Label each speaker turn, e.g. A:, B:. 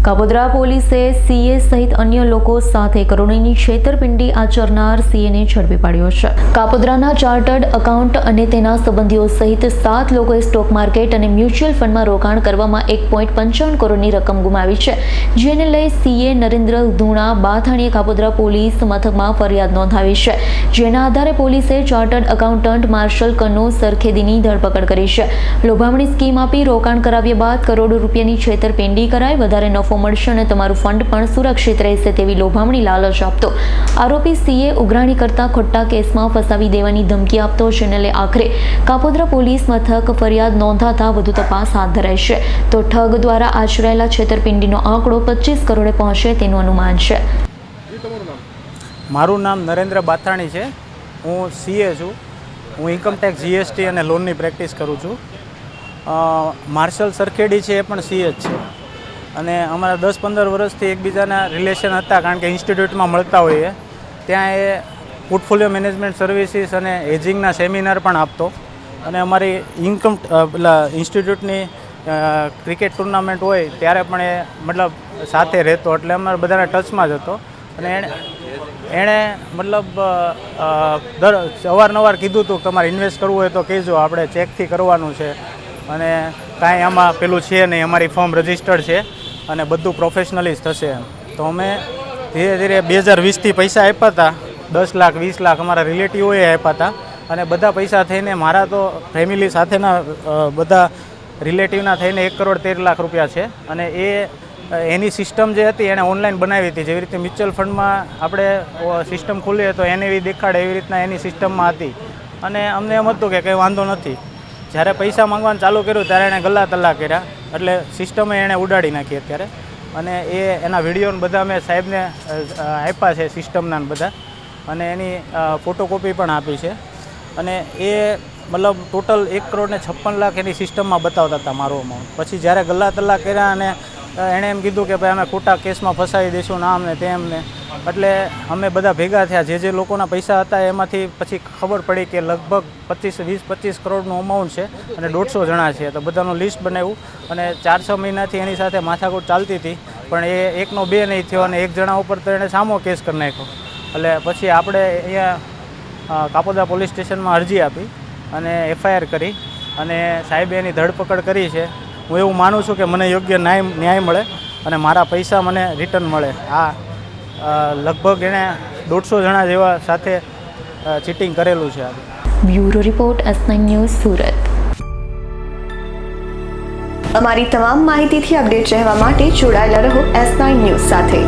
A: કાપોદ્રા પોલીસે સીએ સહિત અન્ય લોકો સાથે કરોડોની છેતરપિંડી આચરનાર સીએને ઝડપી પાડ્યો છે। કાપોદ્રાના ચાર્ટર્ડ એકાઉન્ટ અને તેના સંબંધીઓ સહિત 7 લોકોએ સ્ટોક માર્કેટ અને મ્યુચ્યુઅલ ફંડમાં રોકાણ કરવામાં 1.55 કરોડની રકમ ગુમાવી છે, જેને લઈ સીએ નરેન્દ્ર ધુણા બાથાણીએ કાપોદ્રા પોલીસ મથકમાં ફરિયાદ નોંધાવી છે, જેના આધારે પોલીસે ચાર્ટર્ડ એકાઉન્ટન્ટ માર્શલ કન્નુ સરખેદીની ધરપકડ કરી છે। લોભામણી સ્કીમ આપી રોકાણ કરાવ્યા બાદ કરોડો રૂપિયાની છેતરપિંડી કરાઈ વધારે નફો મળશે અને તમારું ફંડ પણ સુરક્ષિત રહેશે તેવી લોભામણી લાલચ આપતો આરોપી સીએ ઉઘરાણી કરતા ખોટા કેસમાં ફસાવી દેવાની ધમકી આપતો, જેને લઈ આખરે કાપોદ્રા પોલીસ મથક ફરિયાદ નોંધાતા વધુ તપાસ હાથ ધરાઈ છે, તો ઠગ દ્વારા આચરાયેલા છેતરપિંડીનો આંકડો 25 કરોડે પહોંચે તેનું અનુમાન છે।
B: મારું નામ નરેન્દ્ર બાથાણી છે। હું સીએ છું। હું ઇન્કમટેક્સ જીએસટી અને લોનની પ્રેક્ટિસ કરું છું। માર્શલ સરખેડી છે એ પણ સીએ જ છે અને અમારા 10-15 વર્ષથી એકબીજાના રિલેશન હતા, કારણ કે ઇન્સ્ટિટ્યૂટમાં મળતા હોઈએ। ત્યાં એ પોર્ટફોલિયો મેનેજમેન્ટ સર્વિસીસ અને હેજિંગના સેમિનાર પણ આપતો અને અમારી ઇન્સ્ટિટ્યૂટની ક્રિકેટ ટુર્નામેન્ટ હોય ત્યારે પણ એ મતલબ સાથે રહેતો, એટલે અમારા બધાના ટચમાં જ હતો અને એણે મતલબ અવારનવાર કીધું હતું કે તમારે ઇન્વેસ્ટ કરવું હોય તો કહેજો, આપણે ચેકથી કરવાનું છે અને કાંઈ આમાં પેલું છે નહીં, અમારી ફર્મ રજિસ્ટર્ડ છે અને બધું પ્રોફેશનલી જ થશે એમ। તો અમે ધીરે ધીરે 2020થી પૈસા આપ્યા હતા, 10 લાખ 20 લાખ અમારા રિલેટિવોએ આપ્યા હતા અને બધા પૈસા થઈને મારા તો ફેમિલી સાથેના બધા રિલેટિવના થઈને 1 કરોડ 13 લાખ રૂપિયા છે। અને એની સિસ્ટમ જે હતી એણે ઓનલાઈન બનાવી હતી, જેવી રીતે મ્યુચ્યુઅલ ફંડમાં આપણે સિસ્ટમ ખોલીએ તો એવી દેખાડે એવી રીતના એની સિસ્ટમમાં હતી અને અમને એમ હતું કે કંઈ વાંધો નથી। જ્યારે પૈસા માંગવાનું ચાલુ કર્યું ત્યારે એણે ગલ્લા તલ્લા કર્યા, એટલે સિસ્ટમે એણે ઉડાડી નાખી અત્યારે અને એના વિડીયોને બધા મેં સાહેબને આપ્યા છે સિસ્ટમના બધા, અને એની ફોટોકોપી પણ આપી છે અને એ મતલબ ટોટલ 1 કરોડ ને 56 લાખ એની સિસ્ટમમાં બતાવતા હતા મારો અમાઉન્ટ। પછી જ્યારે ગલ્લા તલ્લા કર્યા અને એણે એમ કીધું કે ભાઈ અમે ખોટા કેસમાં ફસાવી દઈશું નામ ને તેમને, એટલે અમે બધા ભેગા થયા, જે લોકોના પૈસા હતા એમાંથી પછી ખબર પડી કે લગભગ 20-25 કરોડનું અમાઉન્ટ છે અને 150 જણા છે, તો બધાનું લિસ્ટ બનાવ્યું અને 4-6 મહિનાથી એની સાથે માથાકૂટ ચાલતી હતી, પણ એ એકનો બે નહીં થયો અને 1 જણા ઉપર તો એણે સામો કેસ કરી નાખ્યો। એટલે પછી આપણે અહીંયા કાપોદ્રા પોલીસ સ્ટેશનમાં અરજી આપી અને FIR કરી અને સાહેબે એની ધરપકડ કરી છે। હું એવું માનું છું કે મને યોગ્ય ન્યાય મળે અને મારા પૈસા મને રિટર્ન મળે। લગભગ એણે 150 જણા જેવા સાથે ચીટિંગ કરેલું છે।
A: Bureau report S9 news Surat.
C: અમારી તમામ માહિતીથી અપડેટ રહેવા માટે જોડાયેલા રહો S9 ન્યૂઝ સાથે।